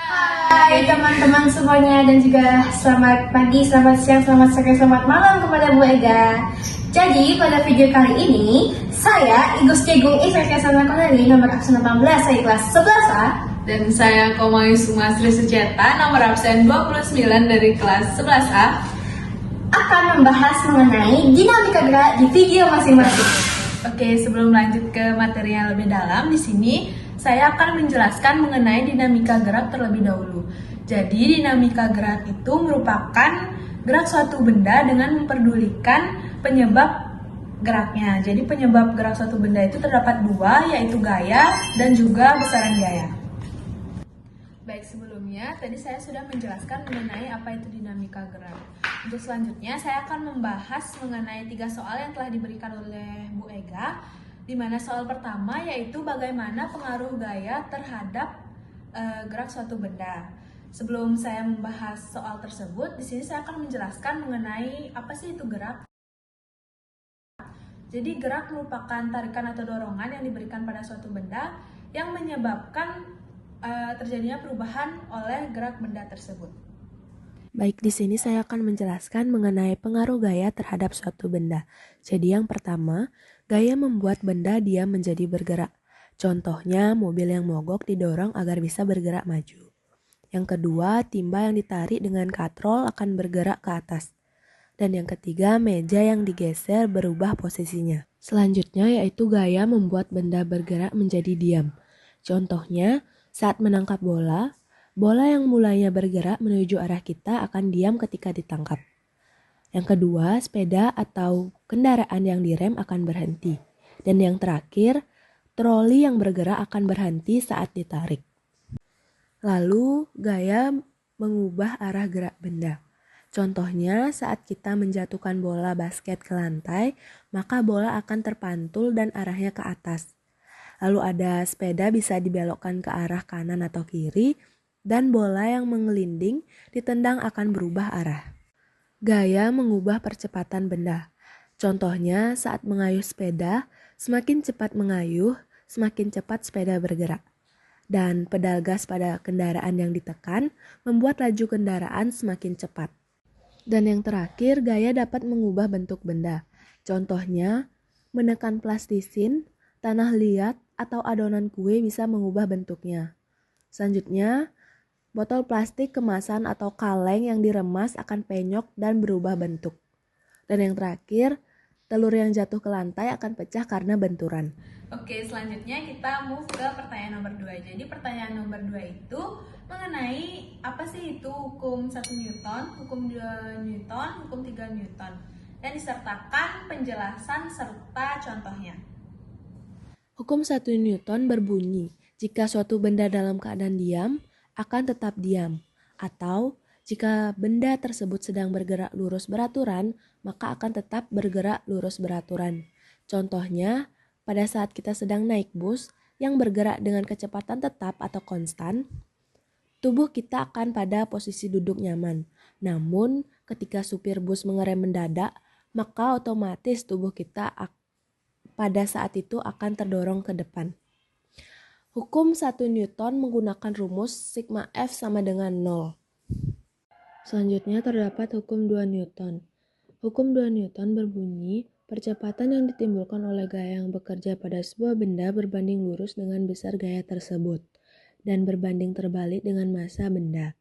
Hai teman-teman semuanya dan juga selamat pagi, selamat siang, selamat sore, selamat malam kepada Bu Ega. Jadi pada video kali ini saya Igus Kegung Ifekasana Konari nomor absen 18 saya kelas 11A. Dan saya Komayu Sumasri Suceta, nomor absen 29 dari kelas 11A, akan membahas mengenai dinamika gerak di video masing-masing. Oke, sebelum lanjut ke materi yang lebih dalam, di sini saya akan menjelaskan mengenai dinamika gerak terlebih dahulu. Jadi, dinamika gerak itu merupakan gerak suatu benda dengan memperdulikan penyebab geraknya. Jadi, penyebab gerak suatu benda itu terdapat dua, yaitu gaya dan juga besaran gaya. Baik, sebelumnya tadi saya sudah menjelaskan mengenai apa itu dinamika gerak. Untuk selanjutnya saya akan membahas mengenai 3 soal yang telah diberikan oleh Bu Ega, di mana soal pertama yaitu bagaimana pengaruh gaya terhadap gerak suatu benda. Sebelum saya membahas soal tersebut, di sini saya akan menjelaskan mengenai apa sih itu gerak. Jadi gerak merupakan tarikan atau dorongan yang diberikan pada suatu benda yang menyebabkan terjadinya perubahan oleh gerak benda tersebut. Baik, di sini saya akan menjelaskan mengenai pengaruh gaya terhadap suatu benda. Jadi yang pertama, gaya membuat benda diam menjadi bergerak. Contohnya, mobil yang mogok didorong agar bisa bergerak maju. Yang kedua, timba yang ditarik dengan katrol akan bergerak ke atas. Dan yang ketiga, meja yang digeser berubah posisinya. Selanjutnya yaitu gaya membuat benda bergerak menjadi diam. Contohnya, saat menangkap bola, bola yang mulanya bergerak menuju arah kita akan diam ketika ditangkap. Yang kedua, sepeda atau kendaraan yang direm akan berhenti. Dan yang terakhir, troli yang bergerak akan berhenti saat ditarik. Lalu, gaya mengubah arah gerak benda. Contohnya, saat kita menjatuhkan bola basket ke lantai, maka bola akan terpantul dan arahnya ke atas. Lalu ada sepeda bisa dibelokkan ke arah kanan atau kiri, dan bola yang mengelinding ditendang akan berubah arah. Gaya mengubah percepatan benda. Contohnya saat mengayuh sepeda, semakin cepat mengayuh, semakin cepat sepeda bergerak. Dan pedal gas pada kendaraan yang ditekan membuat laju kendaraan semakin cepat. Dan yang terakhir, gaya dapat mengubah bentuk benda. Contohnya, menekan plastisin, tanah liat, atau adonan kue bisa mengubah bentuknya. Selanjutnya, botol plastik kemasan atau kaleng yang diremas akan penyok dan berubah bentuk. Dan yang terakhir, telur yang jatuh ke lantai akan pecah karena benturan. Oke, selanjutnya kita move ke pertanyaan nomor 2. Jadi pertanyaan nomor 2 itu mengenai apa sih itu hukum 1 Newton, hukum 2 Newton, hukum 3 Newton. Dan disertakan penjelasan serta contohnya. Hukum 1 Newton berbunyi, jika suatu benda dalam keadaan diam, akan tetap diam. Atau, jika benda tersebut sedang bergerak lurus beraturan, maka akan tetap bergerak lurus beraturan. Contohnya, pada saat kita sedang naik bus yang bergerak dengan kecepatan tetap atau konstan, tubuh kita akan pada posisi duduk nyaman. Namun, ketika supir bus mengerem mendadak, maka otomatis tubuh kita pada saat itu akan terdorong ke depan. Hukum 1 Newton menggunakan rumus sigma F sama dengan 0. Selanjutnya terdapat hukum 2 Newton. Hukum 2 Newton berbunyi, percepatan yang ditimbulkan oleh gaya yang bekerja pada sebuah benda berbanding lurus dengan besar gaya tersebut, dan berbanding terbalik dengan massa benda.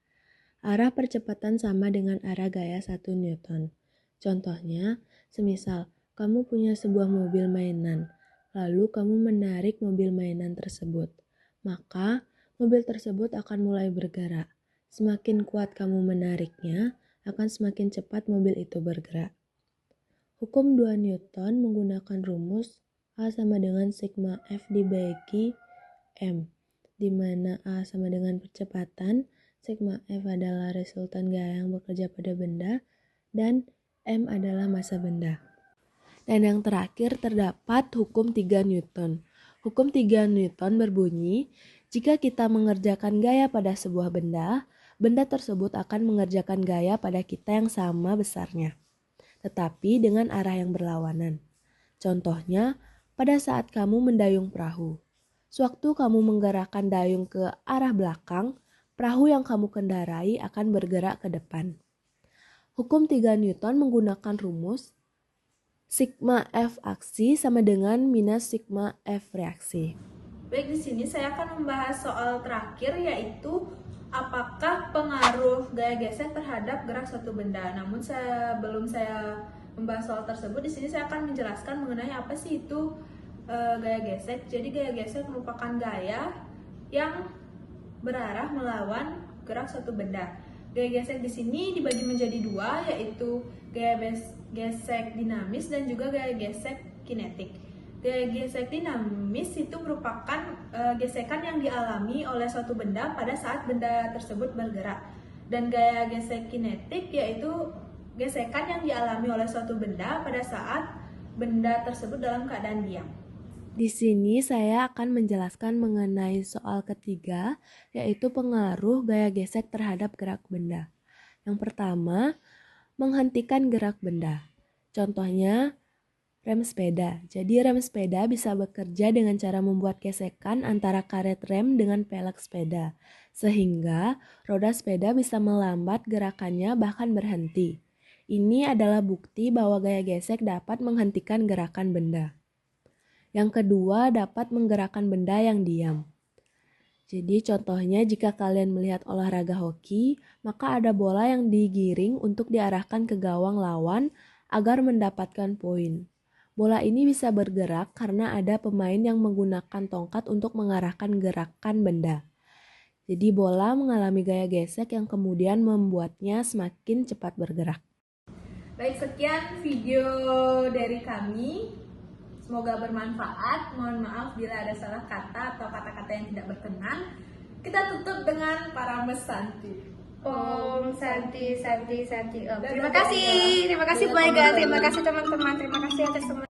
Arah percepatan sama dengan arah gaya 1 Newton. Contohnya, semisal kamu punya sebuah mobil mainan, lalu kamu menarik mobil mainan tersebut. Maka, mobil tersebut akan mulai bergerak. Semakin kuat kamu menariknya, akan semakin cepat mobil itu bergerak. Hukum 2 Newton menggunakan rumus A sama dengan sigma F dibagi M, di mana A sama dengan percepatan, sigma F adalah resultan gaya yang bekerja pada benda, dan M adalah massa benda. Dan yang terakhir terdapat hukum 3 Newton. Hukum 3 Newton berbunyi, jika kita mengerjakan gaya pada sebuah benda, benda tersebut akan mengerjakan gaya pada kita yang sama besarnya, tetapi dengan arah yang berlawanan. Contohnya, pada saat kamu mendayung perahu. Sewaktu kamu menggerakkan dayung ke arah belakang, perahu yang kamu kendarai akan bergerak ke depan. Hukum 3 Newton menggunakan rumus sigma F aksi sama dengan minus sigma F reaksi. Baik, di sini saya akan membahas soal terakhir, yaitu apakah pengaruh gaya gesek terhadap gerak suatu benda. Namun sebelum saya membahas soal tersebut, di sini saya akan menjelaskan mengenai apa sih itu gaya gesek. Jadi gaya gesek merupakan gaya yang berarah melawan gerak suatu benda. Gaya gesek di sini dibagi menjadi dua, yaitu gaya gesek dinamis dan juga gaya gesek kinetik. Gaya gesek dinamis itu merupakan gesekan yang dialami oleh suatu benda pada saat benda tersebut bergerak. Dan gaya gesek kinetik yaitu gesekan yang dialami oleh suatu benda pada saat benda tersebut dalam keadaan diam. Di sini saya akan menjelaskan mengenai soal ketiga, yaitu pengaruh gaya gesek terhadap gerak benda. Yang pertama, menghentikan gerak benda. Contohnya, rem sepeda. Jadi rem sepeda bisa bekerja dengan cara membuat gesekan antara karet rem dengan pelek sepeda, sehingga roda sepeda bisa melambat gerakannya bahkan berhenti. Ini adalah bukti bahwa gaya gesek dapat menghentikan gerakan benda. Yang kedua, dapat menggerakkan benda yang diam. Jadi contohnya jika kalian melihat olahraga hoki, maka ada bola yang digiring untuk diarahkan ke gawang lawan agar mendapatkan poin. Bola ini bisa bergerak karena ada pemain yang menggunakan tongkat untuk mengarahkan gerakan benda. Jadi bola mengalami gaya gesek yang kemudian membuatnya semakin cepat bergerak. Baik, sekian video dari kami. Semoga bermanfaat. Mohon maaf bila ada salah kata atau kata-kata yang tidak berkenan. Kita tutup dengan Parames Santi. Om Santi Santi Santi Om. Terima kasih Bu Ega, terima kasih teman-teman, terima kasih atas semua.